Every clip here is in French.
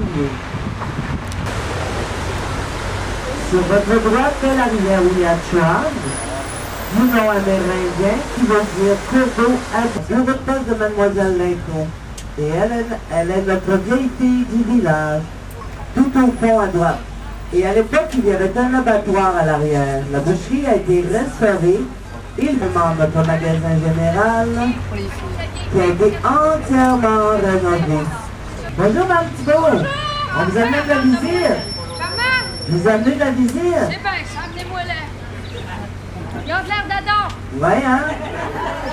souliers. Sur votre droite de la rivière Ouliachouane, du nom amérindien qui veut dire cours d'eau à le poste de Mademoiselle Lincoln. Et elle est notre vieille fille du village, tout au fond à droite. Et à l'époque, il y avait un abattoir à l'arrière. La boucherie a été restaurée et il demande notre magasin général qui a été entièrement rénové. Bonjour, Mme Thibault. On vous amène de la visite. Comment? Vous amenez de la visite? C'est bien ça, amenez-moi là. Ils ont de l'air d'adore. Oui, hein?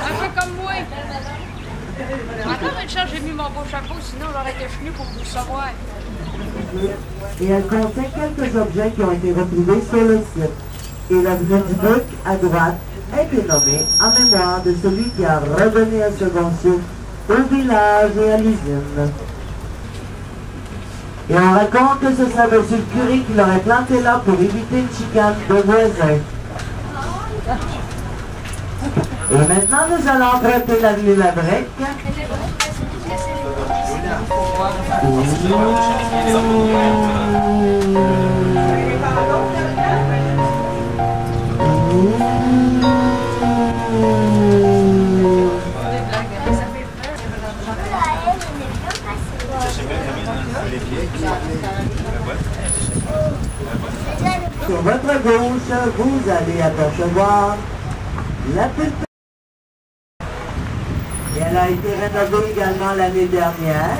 Un peu comme moi. Encore une chance, j'ai mis mon beau chapeau, sinon j'aurais été venu pour vous savoir. Et elle contient quelques objets qui ont été retrouvés sur le site. Et l'avenue du Buc, à droite, a été nommée en mémoire de celui qui a redonné un second souffle au village et à l'usine. Et on raconte que ce serait M. le curé qui l'aurait planté là pour éviter une chicane de voisins. Et maintenant, nous allons emprunter l'avenue Labrec. Sur votre gauche, vous allez apercevoir la petite. Et elle a été rénovée également l'année dernière.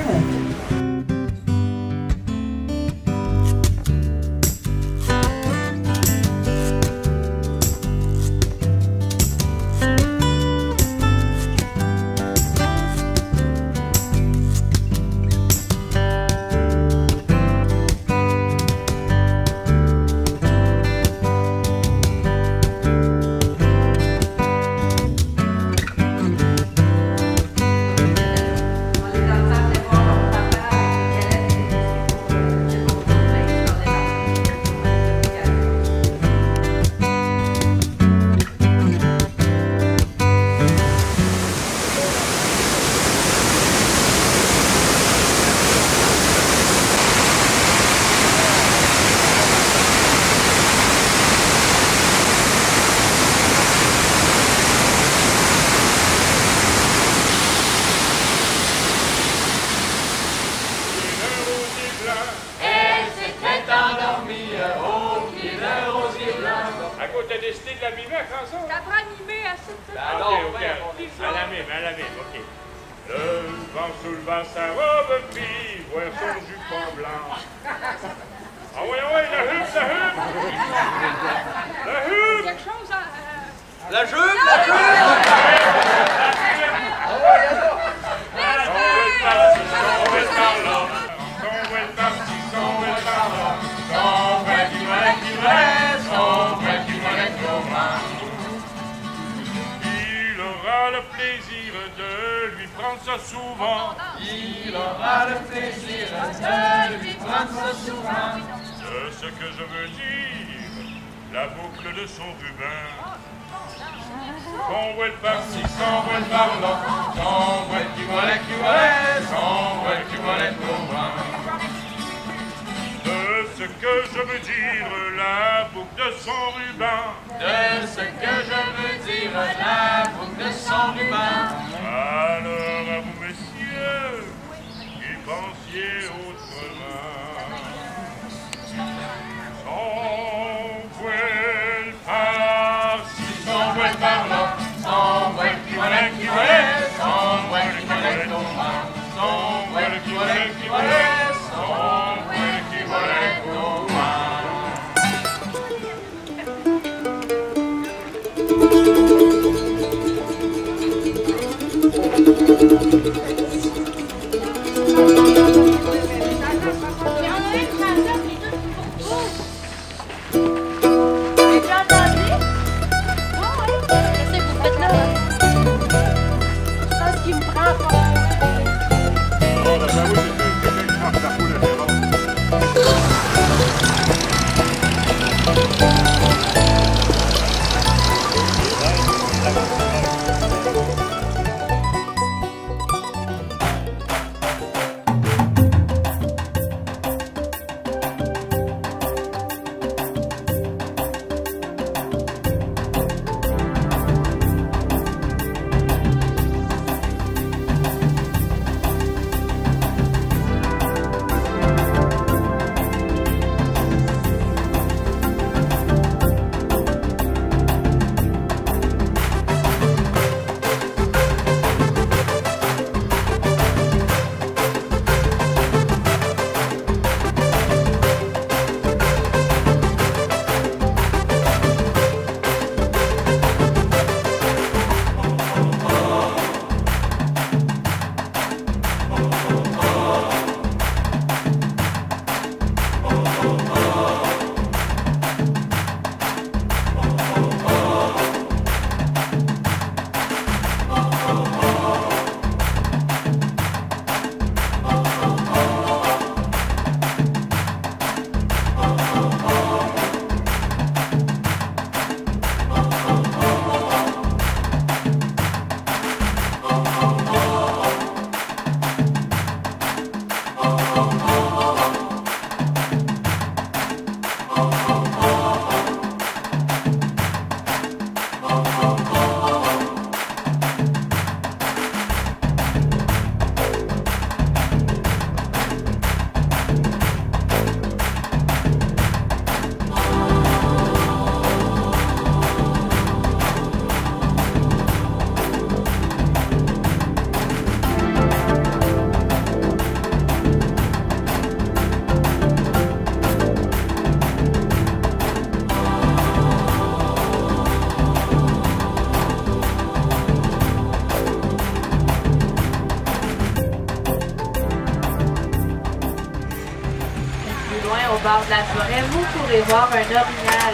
loin, au bord de la forêt, vous pourrez voir un orignal.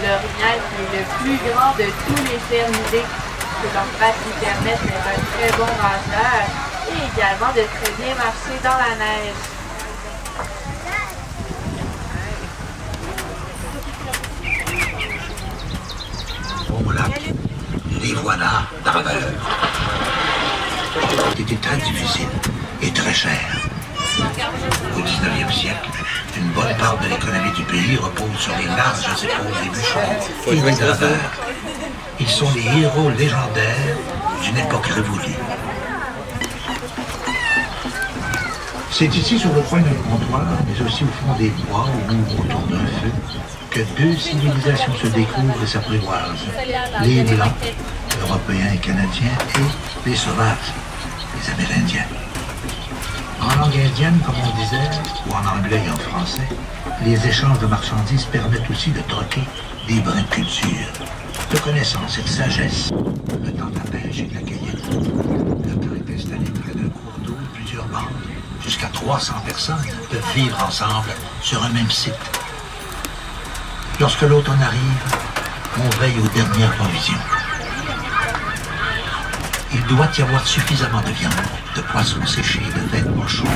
L'orignal qui est le plus grand de tous les cervidés, que leur pattes lui permettent d'être un très bon rangeur et également de très bien marcher dans la neige. Voilà, les voilà, draveurs. C'était très difficile et très cher. Au XIXe siècle, une bonne part de l'économie du pays repose sur les larges épaules des bûcherons et des draveurs. Ils sont les héros légendaires d'une époque révolue. C'est ici, sur le coin d'un comptoir, mais aussi au fond des bois ou autour d'un feu, que deux civilisations se découvrent et s'apprivoisent. Les Blancs, Européens et Canadiens, et les Sauvages, les Amérindiens. En langue indienne, comme on disait, ou en anglais et en français, les échanges de marchandises permettent aussi de troquer des brins de culture, de connaissances et de sagesse, le temps de la pêche et de la cueillette. Le camp est installé près d'un cours d'eau, plusieurs bandes, jusqu'à 300 personnes peuvent vivre ensemble sur un même site. Lorsque l'automne arrive, on veille aux dernières provisions. Il doit y avoir suffisamment de viande, de poissons séchés, de vêtements chauds.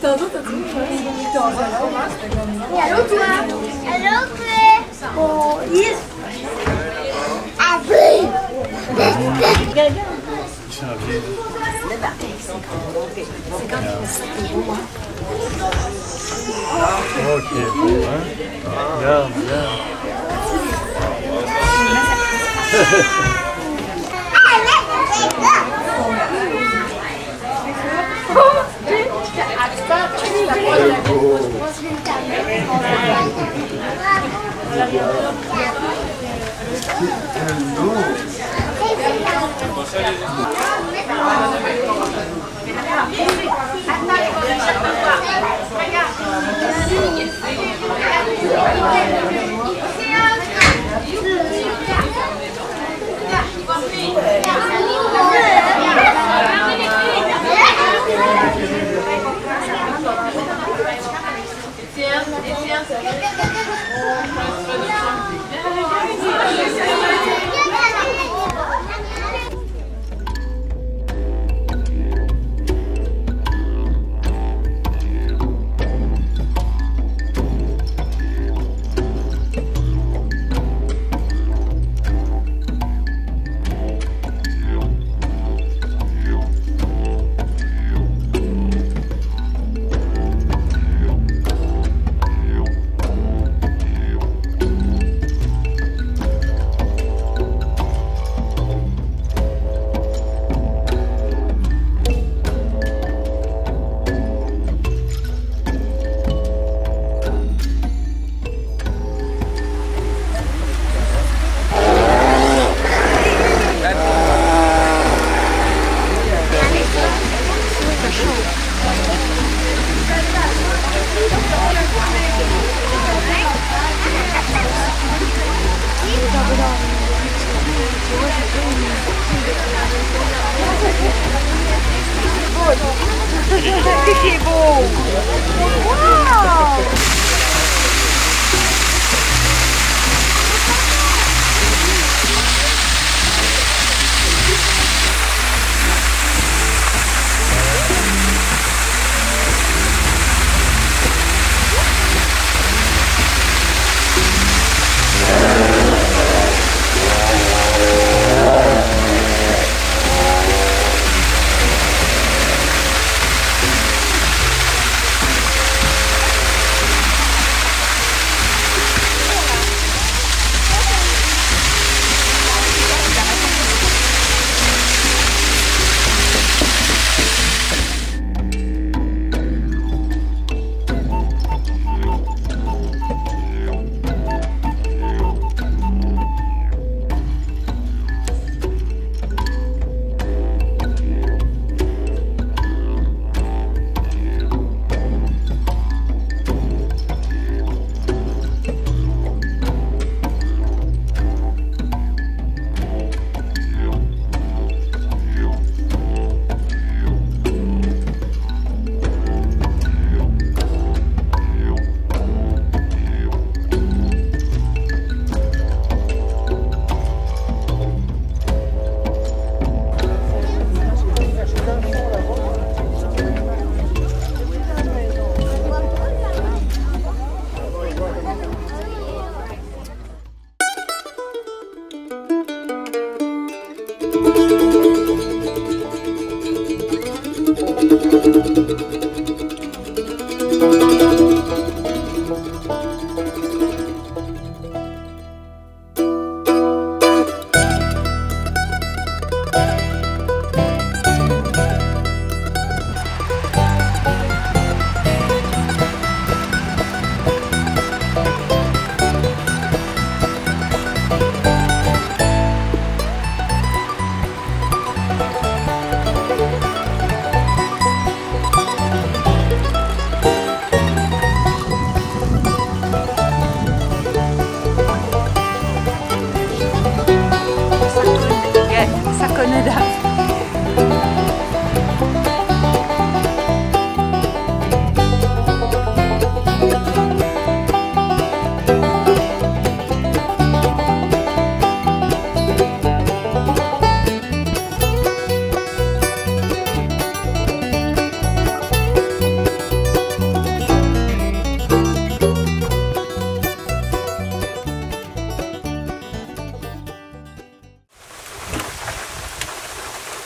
Tantôt, t'as dit que t'es en train c'était comme ça. Allô, toi? Allô, toi? Bon, yes. Ok, hein? Regarde, regarde. Que beau! Wow!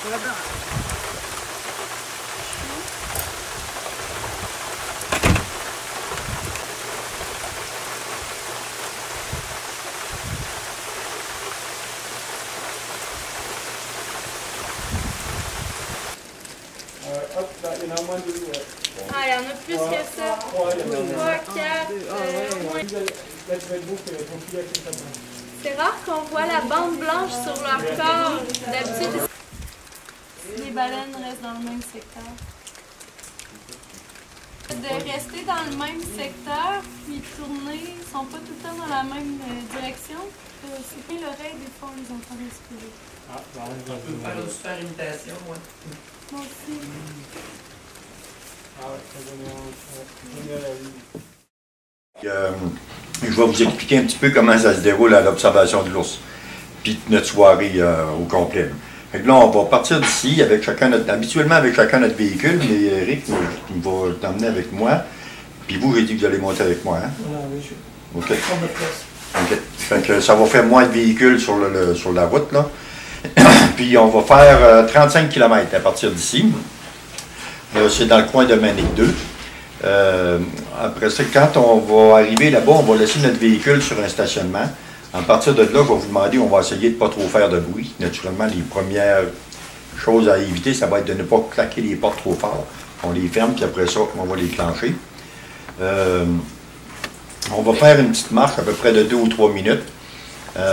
Hop, là, il y en a au moins 2. Ah, il y en a plus que ça. 3, il y en a 3, 4, moins. Là, tu vas être beau que ton filet avec ça. C'est rare qu'on voit la bande blanche sur leur corps. D'habitude, les baleines restent dans le même secteur. De rester dans le même secteur, puis tourner, ils sont pas tout le temps dans la même direction. C'est que l'oreille, des fois, on les entend respirer. Ah, on peut faire une super imitation, moi. Moi aussi. Ah ouais, ça donne la vie. Je vais vous expliquer un petit peu comment ça se déroule à l'observation de l'ours, puis notre soirée au complet. Fait que là, on va partir d'ici avec habituellement avec chacun notre véhicule, mais Eric va t'emmener avec moi, puis vous, j'ai dit que vous allez monter avec moi. Hein? Oui, je OK. OK. Fait que ça va faire moins de véhicules sur la route, là. Puis on va faire 35 km à partir d'ici. C'est dans le coin de Manic 2. Après ça, quand on va arriver là-bas, on va laisser notre véhicule sur un stationnement. À partir de là, je vais vous demander, on va essayer de ne pas trop faire de bruit. Naturellement, les premières choses à éviter, ça va être de ne pas claquer les portes trop fort. On les ferme, puis après ça, on va les clencher. On va faire une petite marche à peu près de 2 ou 3 minutes.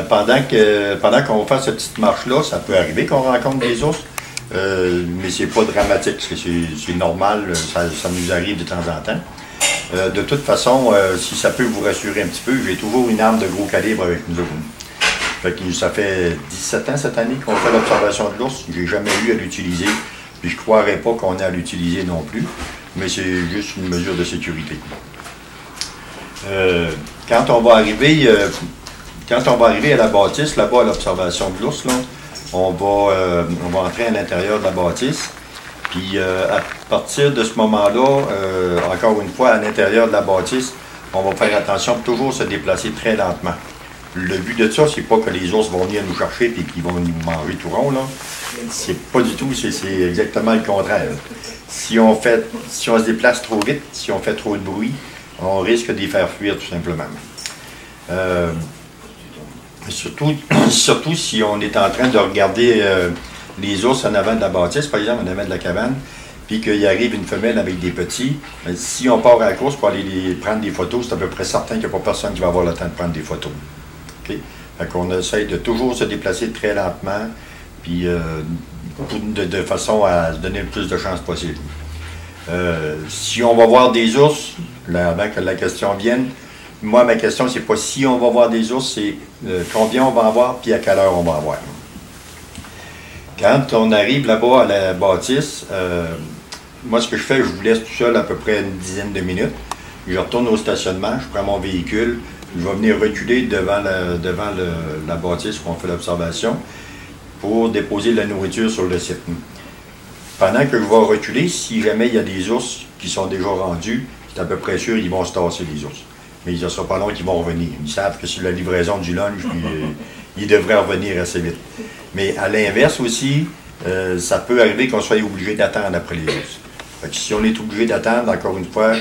Pendant qu'on va faire cette petite marche-là, ça peut arriver qu'on rencontre des ours, mais c'est pas dramatique, parce que c'est normal, ça nous arrive de temps en temps. De toute façon, si ça peut vous rassurer un petit peu, j'ai toujours une arme de gros calibre avec nous autres. Fait que ça fait 17 ans cette année qu'on fait l'observation de l'ours. J'ai jamais eu à l'utiliser, puis je ne croirais pas qu'on ait à l'utiliser non plus, mais c'est juste une mesure de sécurité. Quand on va arriver à la bâtisse, là-bas à l'observation de l'ours, on va entrer à l'intérieur de la bâtisse. Puis à partir de ce moment-là, encore une fois, à l'intérieur de la bâtisse, on va faire attention pour toujours se déplacer très lentement. Le but de ça, c'est pas que les ours vont venir nous chercher et qu'ils vont nous manger tout rond, là. C'est pas du tout, c'est exactement le contraire. Si on se déplace trop vite, si on fait trop de bruit, on risque de les faire fuir tout simplement. Surtout si on est en train de regarder les ours en avant de la bâtisse, par exemple, en avant de la cabane, puis qu'il arrive une femelle avec des petits, si on part à la course pour aller prendre des photos, c'est à peu près certain qu'il n'y a pas personne qui va avoir le temps de prendre des photos. Okay? Fait qu'on essaie de toujours se déplacer très lentement, puis de façon à se donner le plus de chances possible. Si on va voir des ours, là, avant que la question vienne, moi, ma question, c'est pas si on va voir des ours, c'est combien on va en voir, puis à quelle heure on va en voir. Quand on arrive là-bas à la bâtisse, moi, ce que je fais, je vous laisse tout seul à peu près une dizaine de minutes. Je retourne au stationnement, je prends mon véhicule, je vais venir reculer devant la bâtisse où on fait l'observation pour déposer la nourriture sur le site. Pendant que je vais reculer, si jamais il y a des ours qui sont déjà rendus, c'est à peu près sûr qu'ils vont se tasser, les ours. Mais il ne sera pas long qu'ils vont revenir. Ils savent que c'est la livraison du lunch, puis ils devraient revenir assez vite. Mais à l'inverse aussi, ça peut arriver qu'on soit obligé d'attendre après les ours. Fait que si on est obligé d'attendre, encore une fois,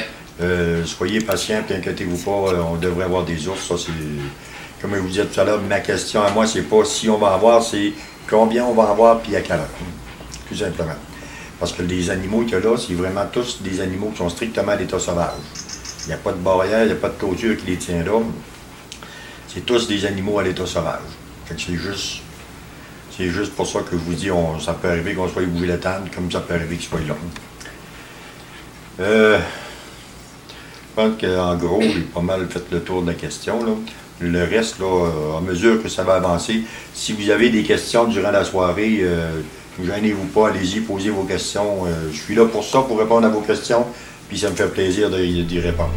soyez patient, puis inquiétez-vous pas, on devrait avoir des ours. Ça, c'est, comme je vous disais tout à l'heure, ma question à moi, c'est pas si on va en avoir, c'est combien on va en avoir, puis à quelle heure. Tout simplement. Parce que les animaux qu'il y a là, c'est vraiment tous des animaux qui sont strictement à l'état sauvage. Il n'y a pas de barrière, il n'y a pas de clôture qui les tient là. C'est tous des animaux à l'état sauvage. Fait que c'est juste pour ça que je vous dis, ça peut arriver qu'on soit obligé d'attendre, comme ça peut arriver qu'il soit long. Je pense qu'en gros, j'ai pas mal fait le tour de la question, là. Le reste, là, à mesure que ça va avancer, si vous avez des questions durant la soirée, ne gênez-vous pas, allez-y, posez vos questions. Je suis là pour ça, pour répondre à vos questions, puis ça me fait plaisir d'y répondre.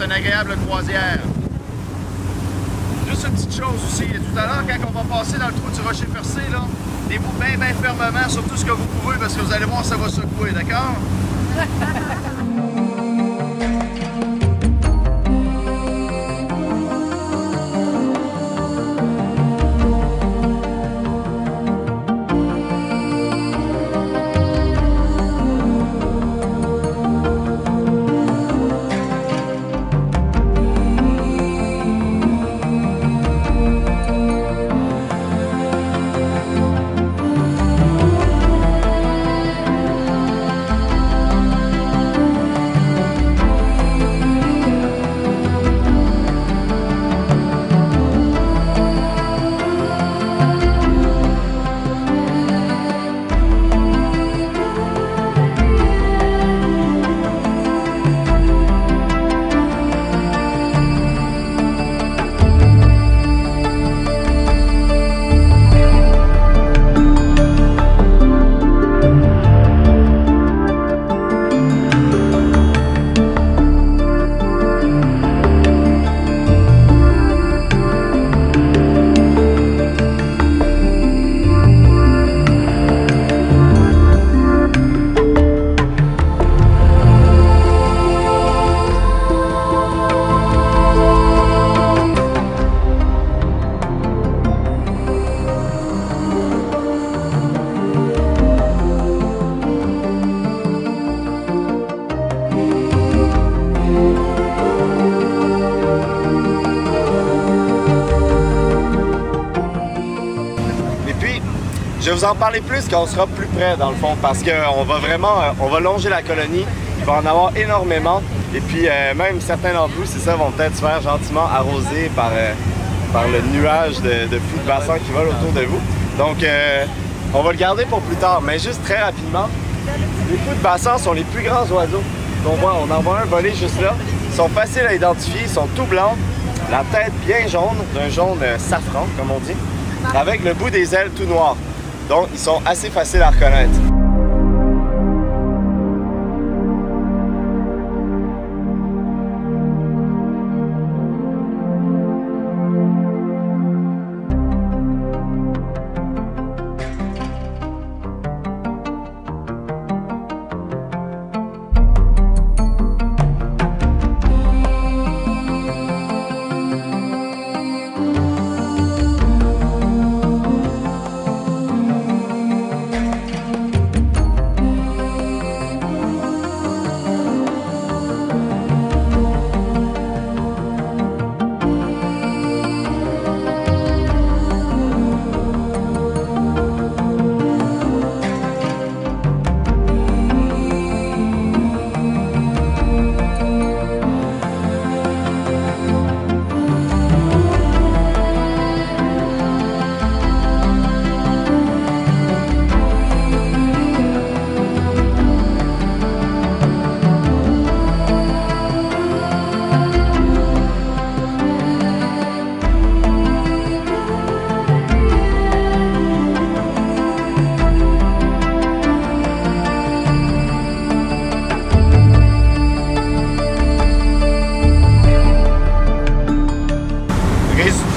une agréable croisière. Juste une petite chose aussi, tout à l'heure, quand on va passer dans le trou du rocher percé, là, debout bien fermement sur tout ce que vous pouvez, parce que vous allez voir, ça va secouer, d'accord? Je vais vous en parler plus quand on sera plus près dans le fond parce qu'on va vraiment, on va longer la colonie, il va en avoir énormément et puis même certains d'entre vous, c'est ça, vont peut-être se faire gentiment arroser par le nuage de fous de bassin qui volent autour de vous. Donc on va le garder pour plus tard, mais juste très rapidement, les fous de bassin sont les plus grands oiseaux qu'on voit. On en voit un voler juste là, ils sont faciles à identifier, ils sont tout blancs, la tête bien jaune, d'un jaune safran comme on dit, avec le bout des ailes tout noir. Donc, ils sont assez faciles à reconnaître.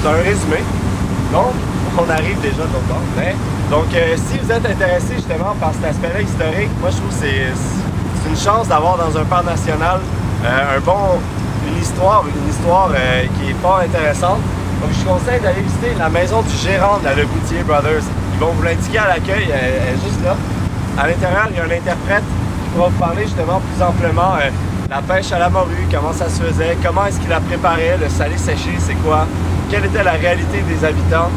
C'est un résumé. Donc, on arrive déjà de l'autre bord. Donc, si vous êtes intéressé justement par cet aspect-là historique, moi je trouve que c'est une chance d'avoir dans un parc national une histoire qui est fort intéressante. Donc, je vous conseille d'aller visiter la maison du gérant de la Leboutier Brothers. Ils vont vous l'indiquer à l'accueil, elle est juste là. À l'intérieur, il y a un interprète qui pourra vous parler justement plus amplement la pêche à la morue, comment ça se faisait, comment est-ce qu'il la préparait, le salé-séché, c'est quoi, quelle était la réalité des habitants.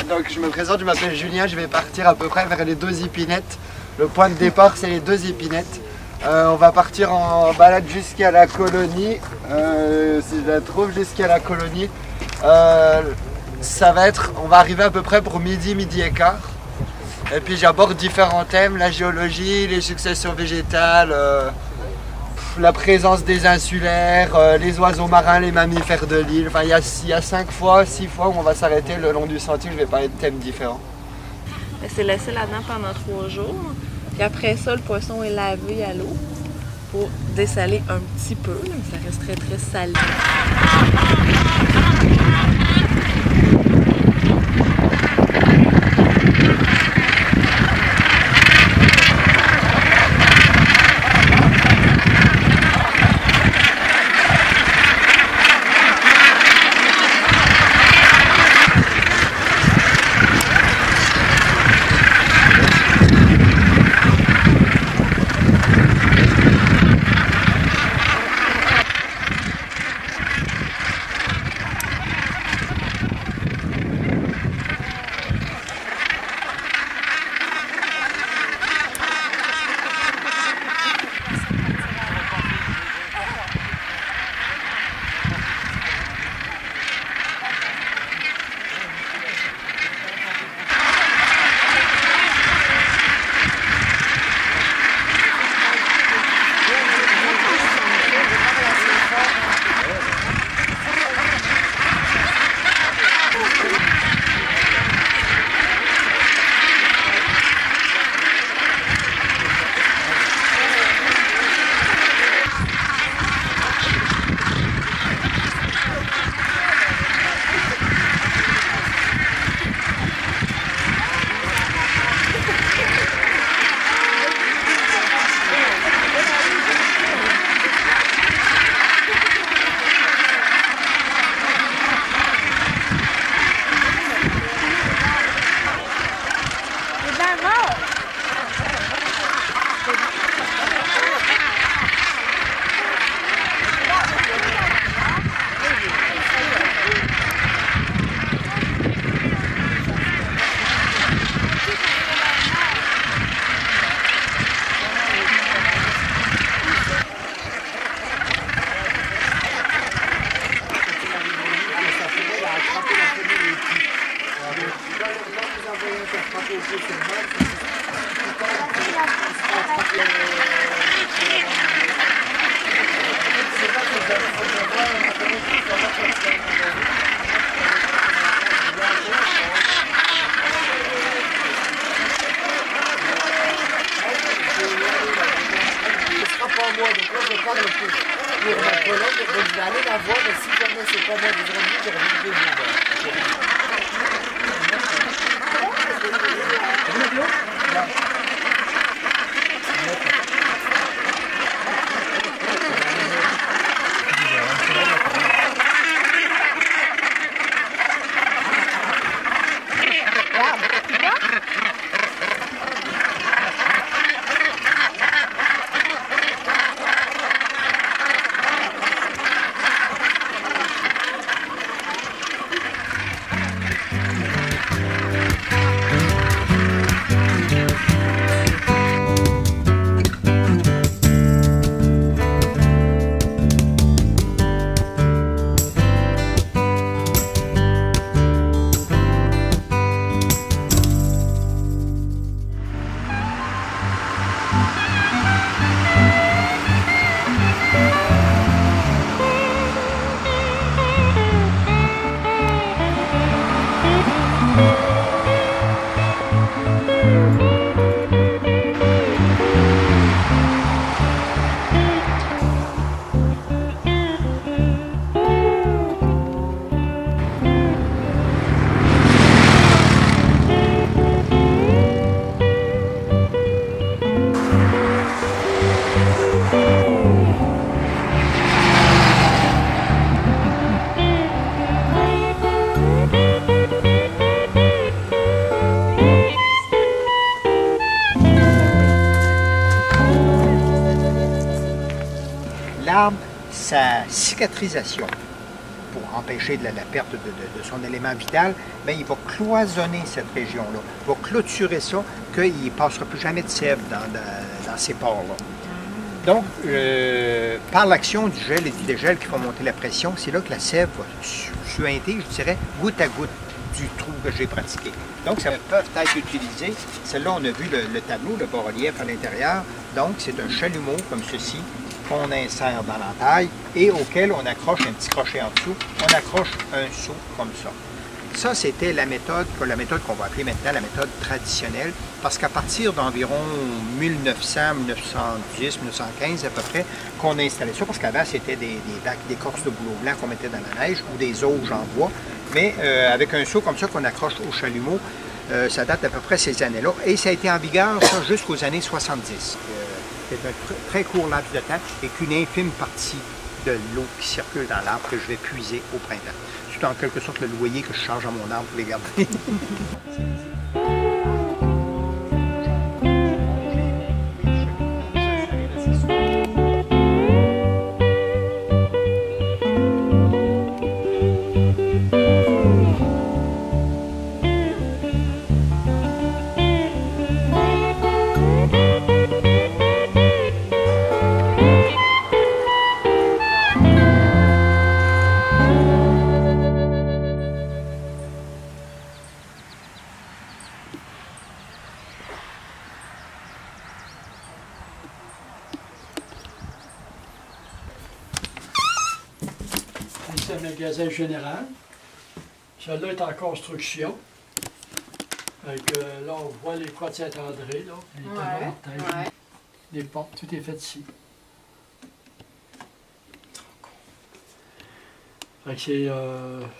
Donc je me présente, je m'appelle Julien, je vais partir à peu près vers les 2 épinettes. Le point de départ c'est les 2 épinettes. On va partir en balade jusqu'à la colonie, si je la trouve, jusqu'à la colonie. On va arriver à peu près pour midi et quart. Et puis j'aborde différents thèmes, la géologie, les successions végétales, la présence des insulaires, les oiseaux marins, les mammifères de l'île. Enfin, il y a 6 fois où on va s'arrêter le long du sentier, je vais parler de thèmes différents. C'est laissé là-dedans pendant 3 jours. Puis après ça, le poisson est lavé à l'eau. pour dessaler un petit peu, là, ça reste très très salé. L'arbre, sa cicatrisation, pour empêcher la perte de son élément vital, bien, il va cloisonner cette région-là, il va clôturer ça, qu'il ne passera plus jamais de sève dans ces pores-là. Donc, par l'action du gel et du dégel qui font monter la pression, c'est là que la sève va suinter, je dirais, goutte à goutte du trou que j'ai pratiqué. Donc, ça peut être utilisé. Celle-là, on a vu le tableau, le bas-relief à l'intérieur. Donc, c'est un chalumeau comme ceci qu'on insère dans l'entaille et auquel on accroche un petit crochet en dessous. On accroche un seau comme ça. Ça, c'était la méthode qu'on va appeler maintenant la méthode traditionnelle, parce qu'à partir d'environ 1900, 1910, 1915 à peu près, qu'on a installé ça, parce qu'avant, c'était des bacs d'écorce de bouleau blanc qu'on mettait dans la neige ou des auges en bois, mais avec un seau comme ça qu'on accroche au chalumeau, ça date d'à peu près ces années-là, et ça a été en vigueur ça, jusqu'aux années 70. C'est un très court laps de temps et qu'une infime partie de l'eau qui circule dans l'arbre que je vais puiser au printemps. C'est en quelque sorte le loyer que je charge à mon arbre pour les garder. C'est un magasin général. Celui-là est en construction. Donc, là, on voit les croix de Saint-André, là, les tables, les portes, tout est fait ici.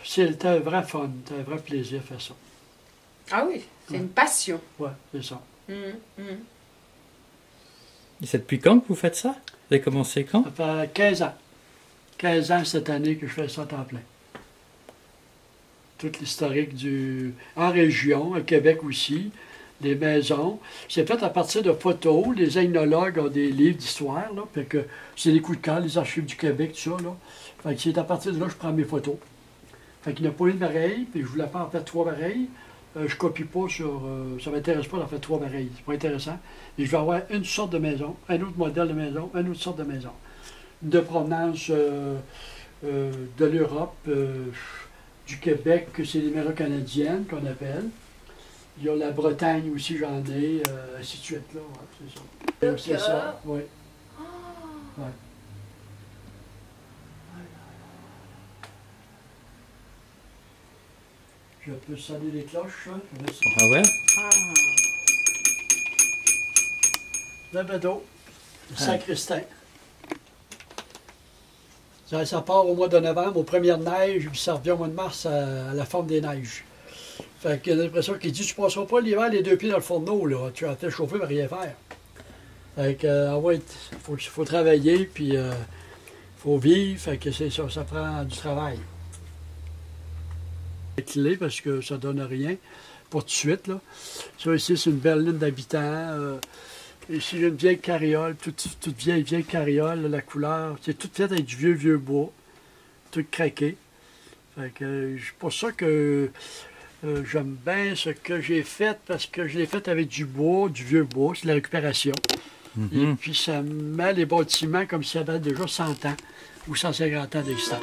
C'était un vrai fun, c'était un vrai plaisir de faire ça. Ah oui, c'est une passion. Oui, c'est ça. Et c'est depuis quand que vous faites ça? Vous avez commencé quand? Ça fait 15 ans. 15 ans cette année que je fais ça à temps plein. Tout l'historique en région, à Québec aussi, des maisons. C'est fait à partir de photos. Les ethnologues ont des livres d'histoire, là. Fait que c'est les coups de cœur, les archives du Québec, tout ça, là. Fait que c'est à partir de là que je prends mes photos. Fait qu'il n'y a pas une pareille, puis je voulais pas en faire 3 pareilles. Je copie pas sur... ça ne m'intéresse pas d'en faire 3 pareilles. C'est pas intéressant. Et je vais avoir une sorte de maison, un autre modèle de maison, une autre sorte de maison. De provenance de l'Europe, du Québec, c'est les maisons canadiennes qu'on appelle. Il y a la Bretagne aussi, j'en ai, ainsi de suite, là, ouais, c'est ça. C'est ça, oui. Ouais. Je peux sonner les cloches, hein? Ah ouais? Le bateau, le Saint-Christin. Ça part au mois de novembre, aux premières neiges, puis ça revient au mois de mars à la forme des neiges. Fait qu'il y a l'impression qu'il dit, tu ne passeras pas l'hiver les 2 pieds dans le fourneau, là. Tu vas te chauffer, mais rien faire. Fait que, ouais, faut travailler, puis faut vivre, fait que c'est ça, ça prend du travail. Clé parce que ça donne rien pour tout de suite, là. Ça ici, c'est une berline d'habitants. Ici, j'ai une vieille carriole, toute vieille carriole, la couleur. C'est tout fait avec du vieux bois, tout craqué. Fait que c'est pour ça que j'aime bien ce que j'ai fait, parce que je l'ai fait avec du bois, du vieux bois, c'est de la récupération. Et puis ça met les bâtiments comme si ça avait déjà 100 ans ou 150 ans d'existence.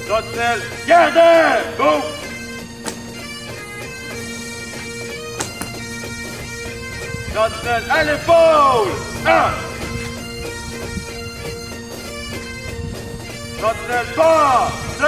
Trottinelle, gardez! Go! Trottinelle, à l'épaule! 1! Trottinelle, pas! 2!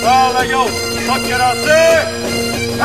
Par la gauche, pas de cadencer. 1.